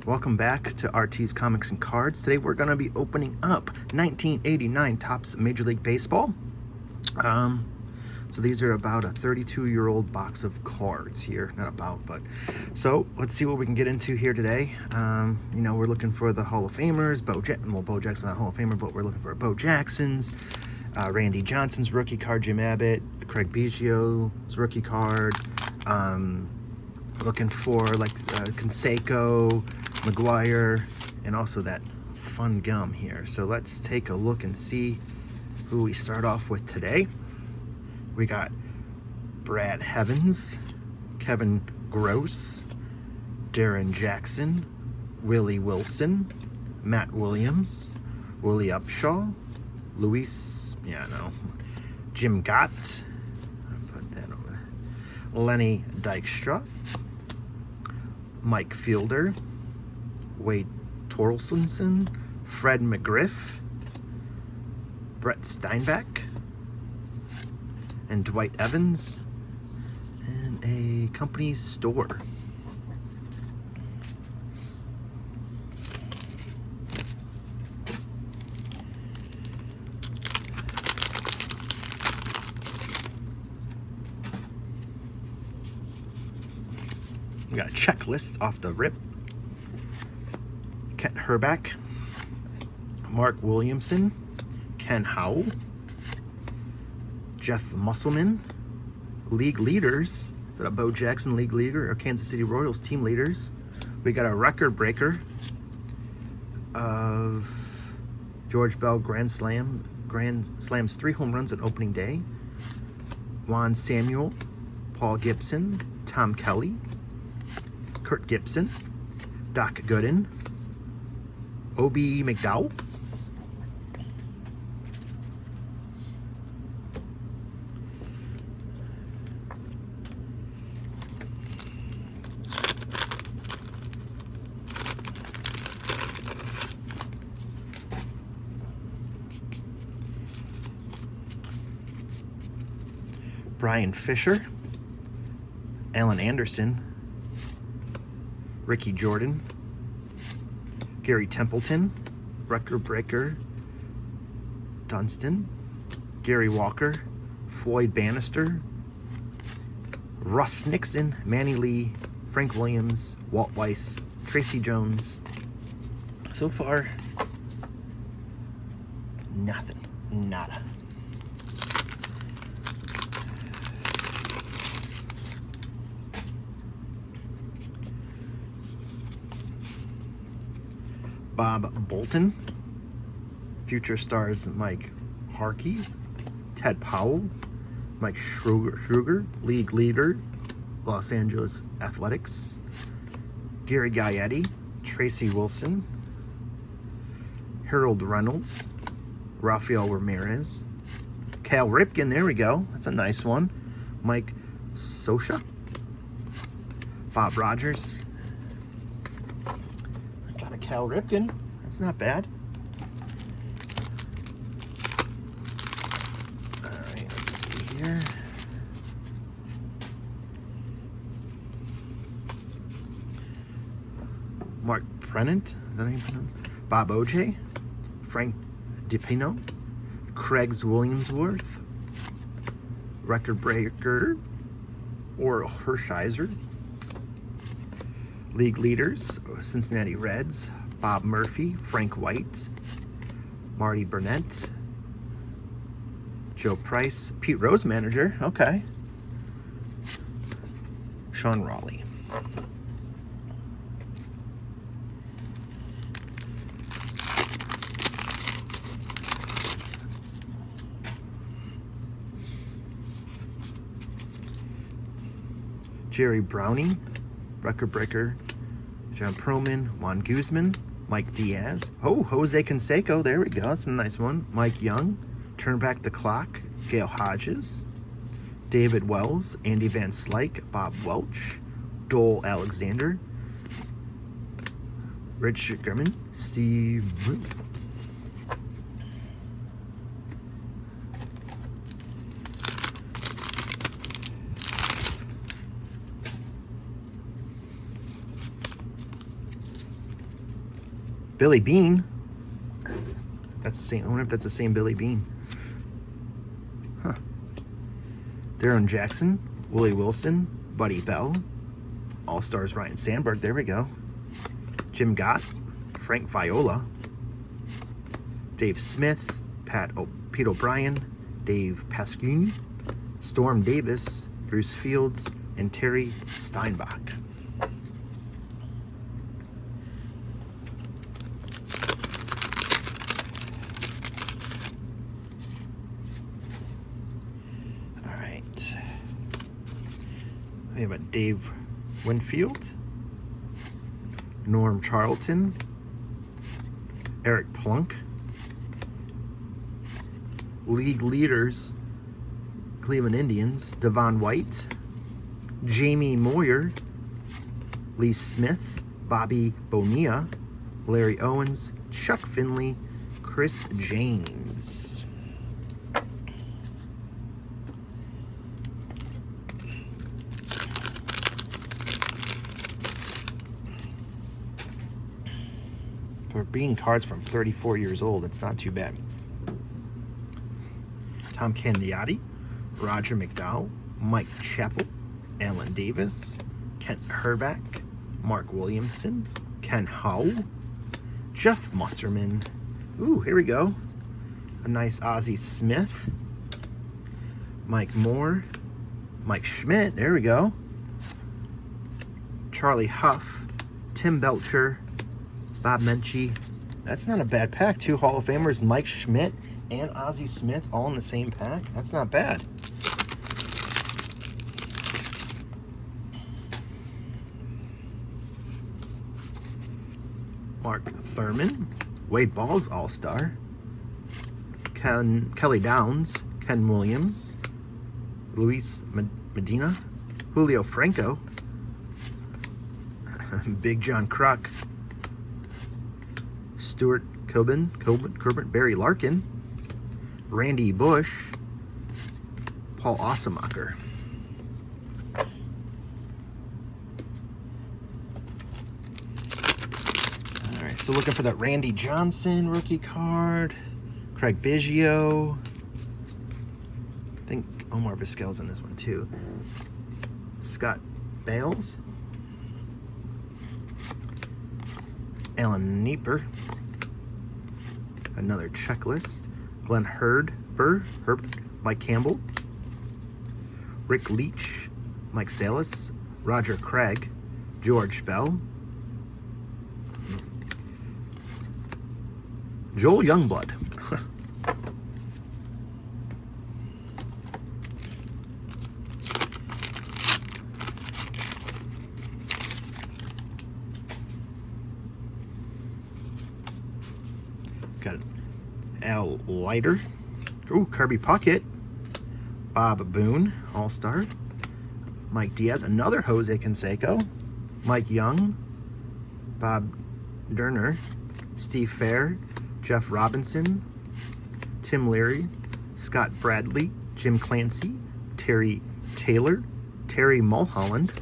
Welcome back to RT's Comics and Cards. Today we're going to be opening up 1989 Topps Major League Baseball. So these are about a 32-year-old box of cards here. Not about, but... So let's see what we can get into here today. We're looking for the Hall of Famers. Bo Jackson's not a Hall of Famer, but we're looking for Bo Jackson's, Randy Johnson's rookie card, Jim Abbott, Craig Biggio's rookie card, looking for Canseco, McGuire, and also that fun gum here. So let's take a look and see who we start off with today. We got Brad Heavens, Kevin Gross, Darren Jackson, Willie Wilson, Matt Williams, Willie Upshaw, Jim Gott, put that over there, Lenny Dykstra, Mike Fielder, Wade Torkelson, Fred McGriff, Brett Steinbach, and Dwight Evans, and a company store. We got a checklist off the rip. Kent Hrbek, Mark Williamson, Ken Howell, Jeff Musselman, league leaders. Is that a Bo Jackson league leader or Kansas City Royals team leaders? We got a record breaker of George Bell Grand Slams 3 home runs on opening day. Juan Samuel, Paul Gibson, Tom Kelly, Kurt Gibson, Doc Gooden, Obie McDowell, Brian Fisher, Alan Anderson, Ricky Jordan, Gary Templeton, record breaker Dunston, Gary Walker, Floyd Bannister, Russ Nixon, Manny Lee, Frank Williams, Walt Weiss, Tracy Jones. So far, nothing. Nada. Bob Bolton, future stars Mike Harkey, Ted Powell, Mike Schruger, league leader, Los Angeles Athletics, Gary Gaetti, Tracy Wilson, Harold Reynolds, Rafael Ramirez, Cal Ripken, there we go, that's a nice one, Mike Scioscia, Bob Rogers, Cal Ripken, that's not bad. Alright, let's see here. Mark Prenant, is that how you pronounce it? Bob OJ, Frank DiPino, Craig's Williamsworth, record breaker, Orel Hershiser, league leaders, Cincinnati Reds, Bob Murphy, Frank White, Marty Burnett, Joe Price, Pete Rose manager, okay, Sean Raleigh. Jerry Browning, record breaker, John Perlman, Juan Guzman, Mike Diaz. Oh, Jose Canseco, there we go, that's a nice one. Mike Young, Turn Back the Clock, Gail Hodges, David Wells, Andy Van Slyke, Bob Welch, Dole Alexander, Rich German, Steve Moon. Billy Bean. That's the same. I wonder if that's the same Billy Bean. Huh. Darren Jackson, Willie Wilson, Buddy Bell, All-Stars Ryan Sandberg. There we go. Jim Gott, Frank Viola, Dave Smith, Pete O'Brien, Dave Pasquin, Storm Davis, Bruce Fields, and Terry Steinbach. All right. We have a Dave Winfield, Norm Charlton, Eric Plunk, league leaders, Cleveland Indians, Devon White, Jamie Moyer, Lee Smith, Bobby Bonilla, Larry Owens, Chuck Finley, Chris James. For being cards from 34 years old, it's not too bad. Tom Candiotti, Roger McDowell, Mike Chappell, Alan Davis, Kent Herbeck, Mark Williamson, Ken Howe, Jeff Musterman. Ooh, here we go. A nice Ozzie Smith, Mike Moore, Mike Schmidt. There we go. Charlie Huff, Tim Belcher, Bob Menchie. That's not a bad pack. 2 Hall of Famers, Mike Schmidt and Ozzie Smith, all in the same pack. That's not bad. Mark Thurman, Wade Boggs, All-Star, Kelly Downs, Ken Williams, Luis Medina, Julio Franco, Big John Kruk, Stuart Coburn, Barry Larkin, Randy Bush, Paul Ossemacher. All right, so looking for that Randy Johnson rookie card, Craig Biggio. I think Omar Vizquel's in this one too. Scott Bales, Alan Nieper, another checklist, Glenn Herbert, Mike Campbell, Rick Leach, Mike Salas, Roger Craig, George Bell, Joel Youngblood. Got Al Leiter. Ooh, Kirby Puckett. Bob Boone, All-Star. Mike Diaz, another Jose Canseco. Mike Young. Bob Durner. Steve Fair. Jeff Robinson. Tim Leary. Scott Bradley. Jim Clancy. Terry Taylor. Terry Mulholland.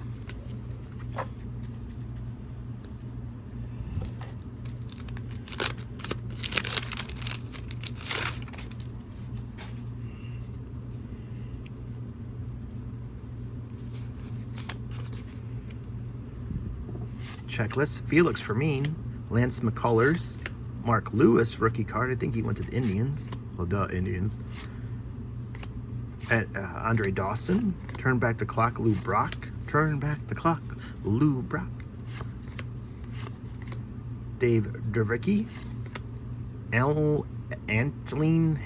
Checklist, Felix Fermin, Lance McCullers, Mark Lewis, rookie card. I think he went to the Indians. Well, duh, Indians. At Andre Dawson, Turn Back the Clock, Lou Brock. Turn Back the Clock, Lou Brock. Dave Dravicki, Antline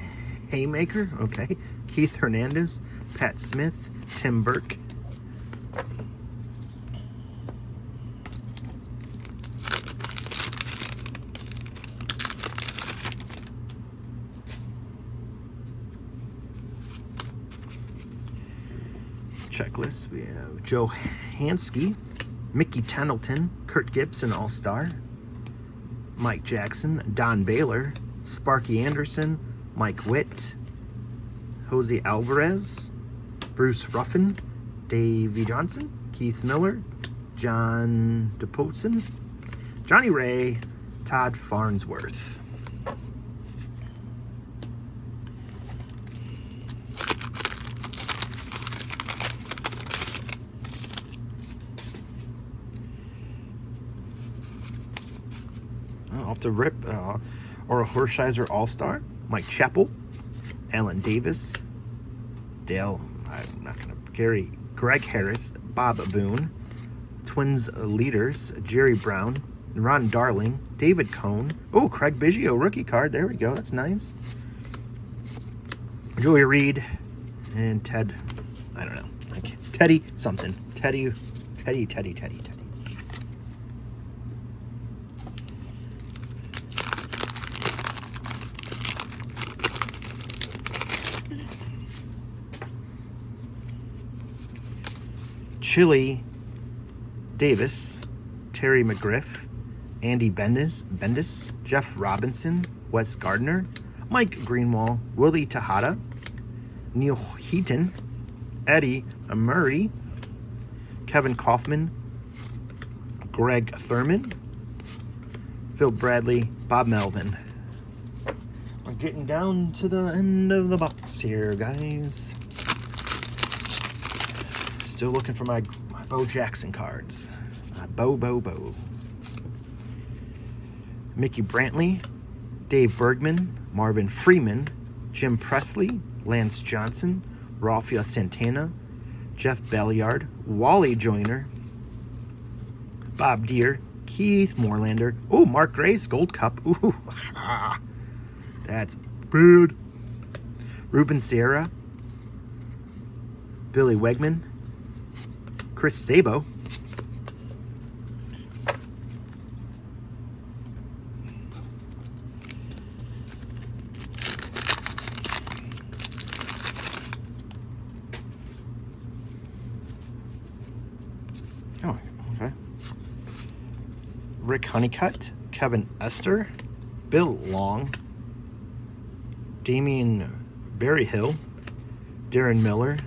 Haymaker, okay. Keith Hernandez, Pat Smith, Tim Burke. Checklist, we have Joe Hansky, Mickey Tendleton, Kurt Gibson, All-Star, Mike Jackson, Don Baylor, Sparky Anderson, Mike Witt, Jose Alvarez, Bruce Ruffin, Davey Johnson, Keith Miller, John DePosen, Johnny Ray, Todd Farnsworth. Off the rip, or a Hershiser All-Star, Mike Chappell, Alan Davis, Greg Harris, Bob Boone, Twins leaders, Jerry Brown, Ron Darling, David Cohn. Oh, Craig Biggio rookie card. There we go. That's nice. Julia Reed and Ted. I don't know. Teddy something. Teddy. Chili Davis, Terry McGriff, Andy Bendis, Jeff Robinson, Wes Gardner, Mike Greenwald, Willie Tejada, Neil Heaton, Eddie Murray, Kevin Kaufman, Greg Thurman, Phil Bradley, Bob Melvin. We're getting down to the end of the box here, guys. Still looking for my Bo Jackson cards. Bo. Mickey Brantley, Dave Bergman, Marvin Freeman, Jim Presley, Lance Johnson, Rafael Santana, Jeff Belliard, Wally Joyner, Bob Deere, Keith Moorlander. Oh, Mark Grace, Gold Cup. Ooh, that's good. Ruben Sierra, Billy Wegman, Chris Sabo, oh, okay. Rick Honeycutt, Kevin Esther, Bill Long, Damian Berryhill, Darren Miller,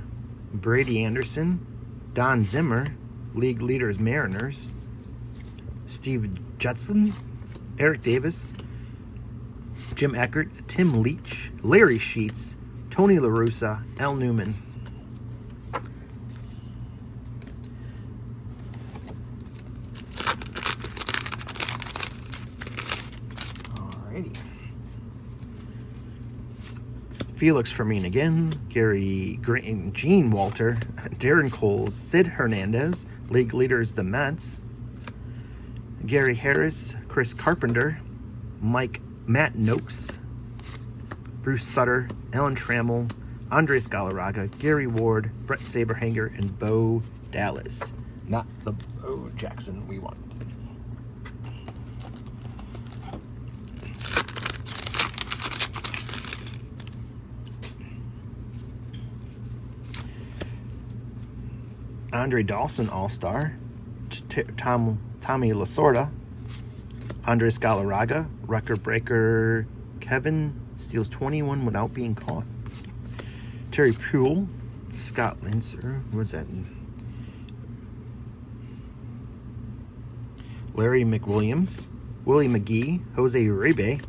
Brady Anderson, Don Zimmer, League Leaders Mariners, Steve Judson, Eric Davis, Jim Eckert, Tim Leach, Larry Sheets, Tony La Russa, Al Newman. Alrighty. Felix Fermin again, Gary Green, Gene Walter, Darren Coles, Sid Hernandez, League Leaders the Mets, Gary Harris, Chris Carpenter, Matt Noakes, Bruce Sutter, Alan Trammell, Andres Galarraga, Gary Ward, Brett Saberhanger, and Bo Dallas. Not the Bo Jackson we want. Andre Dawson All-Star, Tommy Lasorda, Andres Galarraga, record breaker Kevin steals 21 without being caught. Terry Puhl, Scott Linser, was that? Larry McWilliams, Willie McGee, Jose Uribe,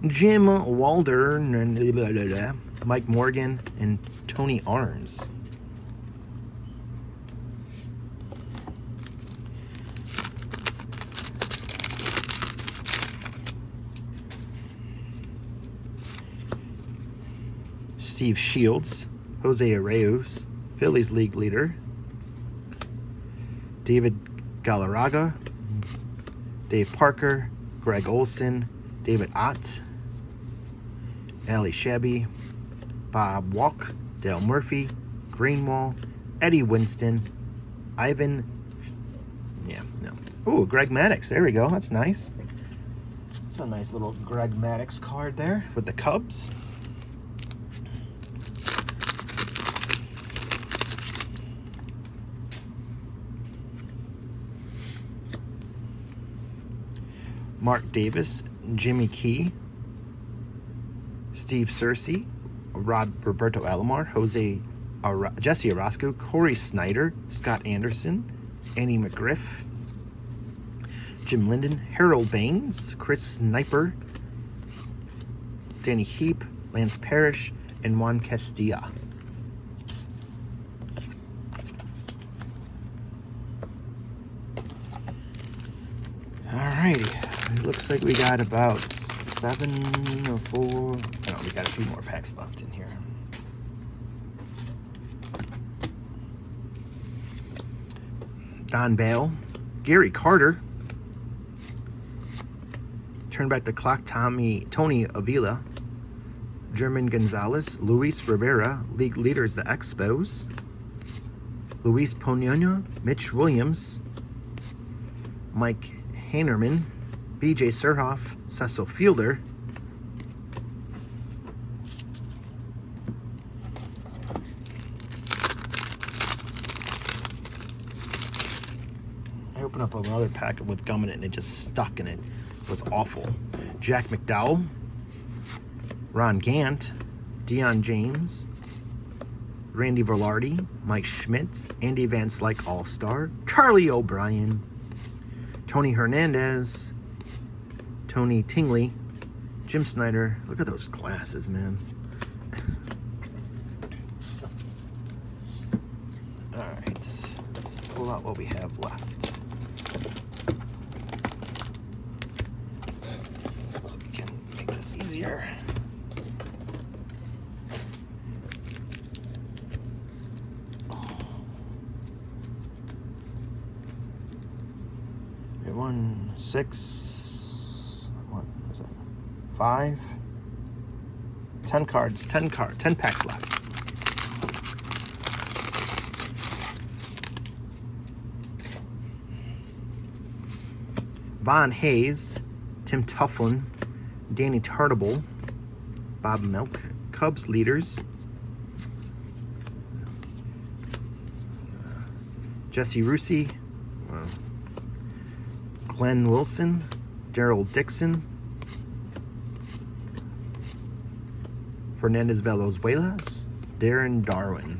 Jim Walder, Mike Morgan, and Tony Arms. Steve Shields, Jose Arreos, Phillies League Leader, David Galarraga, Dave Parker, Greg Olson, David Ott, Ali Shabby, Bob Walk, Dale Murphy, Greenwald, Eddie Winston, Ivan, Ooh, Greg Maddux, there we go, that's nice. That's a nice little Greg Maddux card there with the Cubs. Mark Davis, Jimmy Key, Steve Searcy, Roberto Alomar, Jesse Orosco, Corey Snyder, Scott Anderson, Annie McGriff, Jim Linden, Harold Baines, Chris Sniper, Danny Heap, Lance Parrish, and Juan Castilla. Alrighty, it looks like we got about 7 or 4. No, we got a few more packs left in here. Don Bale, Gary Carter, Turn Back the Clock, Tony Avila, German Gonzalez, Luis Rivera, League Leaders, the Expos, Luis Ponona, Mitch Williams, Mike Heinerman, BJ Surhoff, Cecil Fielder, I opened up another packet with gum in it and it just stuck in it. It was awful. Jack McDowell, Ron Gant, Deion James, Randy Velarde, Mike Schmidt, Andy Van Slyke All-Star, Charlie O'Brien, Tony Hernandez, Tony Tingley, Jim Snyder. Look at those glasses, man. All right, let's pull out what we have left. So we can make this easier. One, 6, what was it? 5, 10 cards, 10 packs left. Von Hayes, Tim Tufflin, Danny Tartable, Bob Milk, Cubs Leaders, Jesse Russi, Glenn Wilson, Daryl Dixon, Fernandez Velozuelas, Darren Darwin.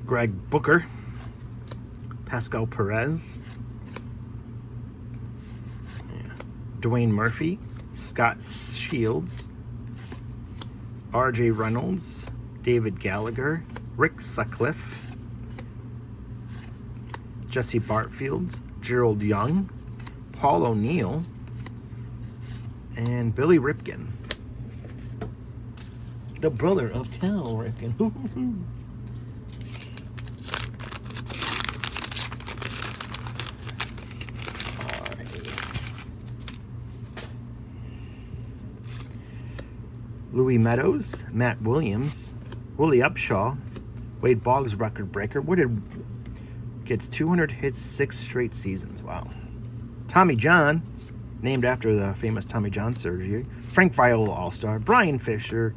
Greg Booker, Pascal Perez, Dwayne Murphy, Scott Shields, RJ Reynolds, David Gallagher, Rick Sutcliffe, Jesse Bartfield, Gerald Young, Paul O'Neill, and Billy Ripken, the brother of Cal Ripken. Louis Meadows, Matt Williams, Willie Upshaw, Wade Boggs record breaker. Gets 200 hits 6 straight seasons. Wow. Tommy John, named after the famous Tommy John surgery. Frank Viola All-Star, Brian Fisher,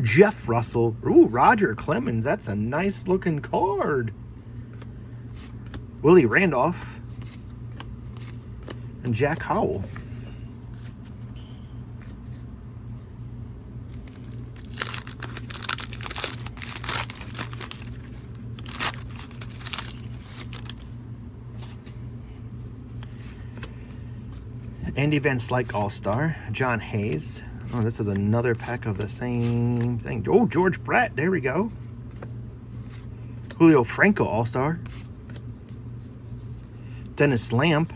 Jeff Russell, ooh, Roger Clemens. That's a nice looking card. Willie Randolph, and Jack Howell. Andy Van Slyke All-Star, John Hayes. Oh, this is another pack of the same thing. Oh, George Brett, there we go. Julio Franco All-Star. Dennis Lamp.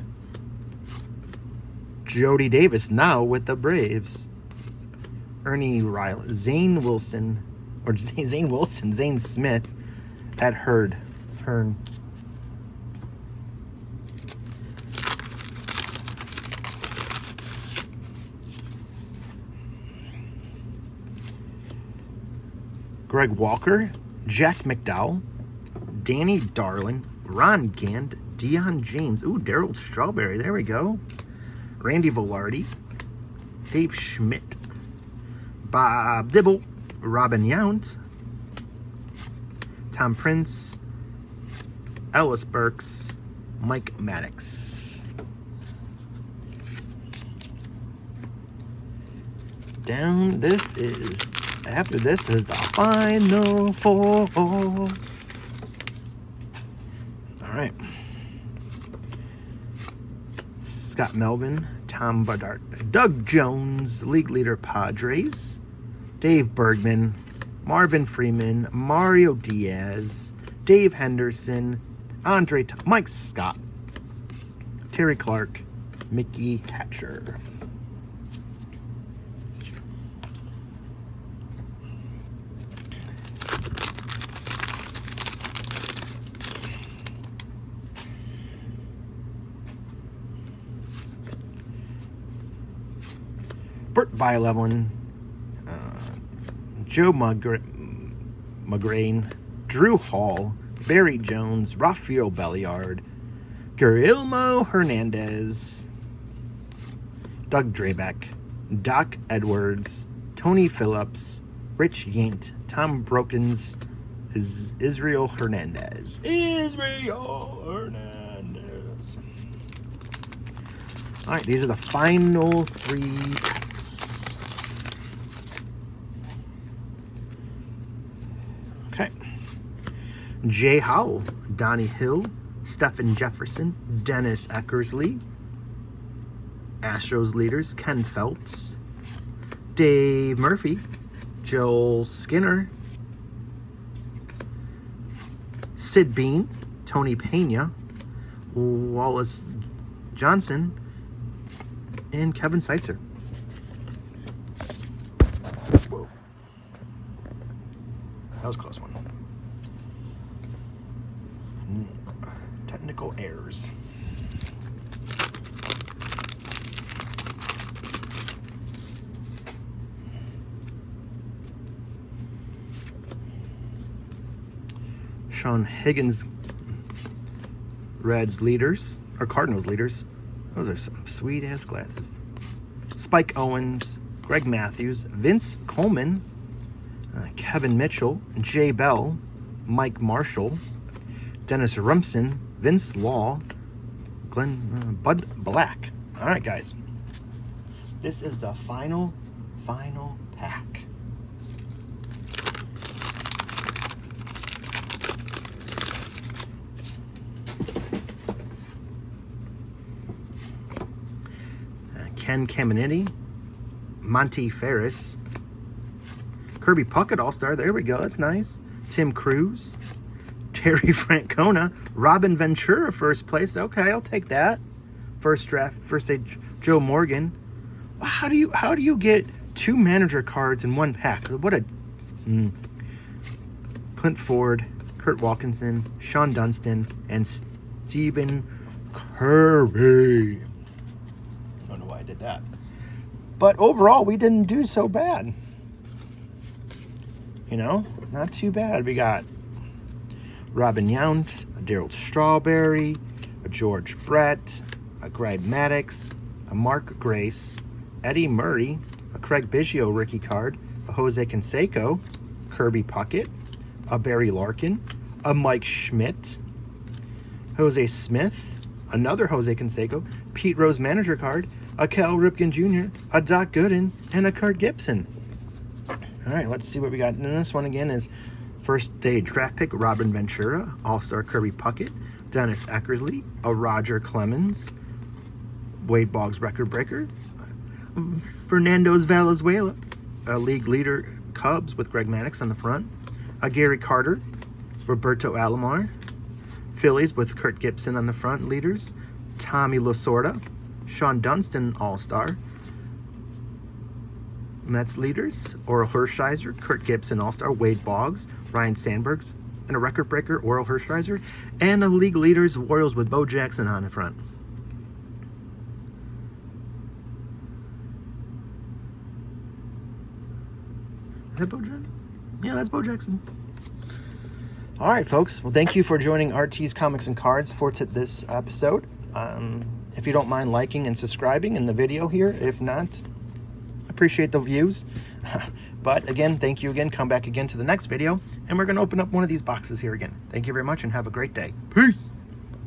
Jody Davis, now with the Braves. Ernie Riley, Zane Wilson Smith at Hearn. Greg Walker, Jack McDowell, Danny Darlin, Ron Gant, Deion James. Ooh, Darryl Strawberry. There we go. Randy Velarde, Dave Schmidt, Bob Dibble, Robin Yount, Tom Prince, Ellis Burks, Mike Maddox. After this is the final four. All right. Scott Melvin, Tom Bedard, Doug Jones, league leader Padres, Dave Bergman, Marvin Freeman, Mario Diaz, Dave Henderson, Mike Scott, Terry Clark, Mickey Hatcher. Bert Blyleven, Joe Magrain, Drew Hall, Barry Jones, Rafael Belliard, Guillermo Hernandez, Doug Drabeck, Doc Edwards, Tony Phillips, Rich Yaint, Tom Brokens, Israel Hernandez. All right, these are the final 3 packs. Okay. Jay Howell, Donnie Hill, Stephen Jefferson, Dennis Eckersley, Astros leaders, Ken Phelps, Dave Murphy, Joel Skinner, Sid Bean, Tony Pena, Wallace Johnson, and Kevin Seitzer. Whoa. That was a close one. Technical errors. Sean Higgins, Reds leaders, or Cardinals leaders. Those are some sweet-ass glasses. Spike Owens, Greg Matthews, Vince Coleman, Kevin Mitchell, Jay Bell, Mike Marshall, Dennis Rumson, Vince Law, Bud Black. All right, guys. This is the final pack. Ken Caminiti, Monty Ferris, Kirby Puckett All-Star. There we go. That's nice. Tim Cruz, Terry Francona, Robin Ventura first place. Okay, I'll take that. First day Joe Morgan. How do you get 2 manager cards in 1 pack? What a Clint Ford, Kurt Walkinson, Sean Dunston, and Stephen Curry. I don't know why I did that. But overall, we didn't do so bad. You know, not too bad. We got Robin Yount, a Darryl Strawberry, a George Brett, a Greg Maddox, a Mark Grace, Eddie Murray, a Craig Biggio rookie card, a Jose Canseco, Kirby Puckett, a Barry Larkin, a Mike Schmidt, Jose Smith, another Jose Canseco, Pete Rose manager card, a Cal Ripken Jr., a Doc Gooden, and a Kurt Gibson. All right, let's see what we got. And this one again is first day draft pick, Robin Ventura, All-Star Kirby Puckett, Dennis Eckersley, a Roger Clemens, Wade Boggs record breaker, Fernando Valenzuela, a league leader Cubs with Greg Maddox on the front, a Gary Carter, Roberto Alomar, Phillies with Kurt Gibson on the front leaders, Tommy Lasorda, Sean Dunston All-Star, Mets leaders, Orel Hershiser, Kurt Gibson All-Star, Wade Boggs, Ryan Sandberg, and a record breaker, Orel Hershiser, and a league leaders, Orioles with Bo Jackson on the front. Is that Bo Jackson? Yeah, that's Bo Jackson. All right, folks. Well, thank you for joining RT's Comics and Cards for this episode. If you don't mind liking and subscribing in the video here, if not, I appreciate the views. But again, thank you again. Come back again to the next video, and we're going to open up one of these boxes here again. Thank you very much, and have a great day. Peace.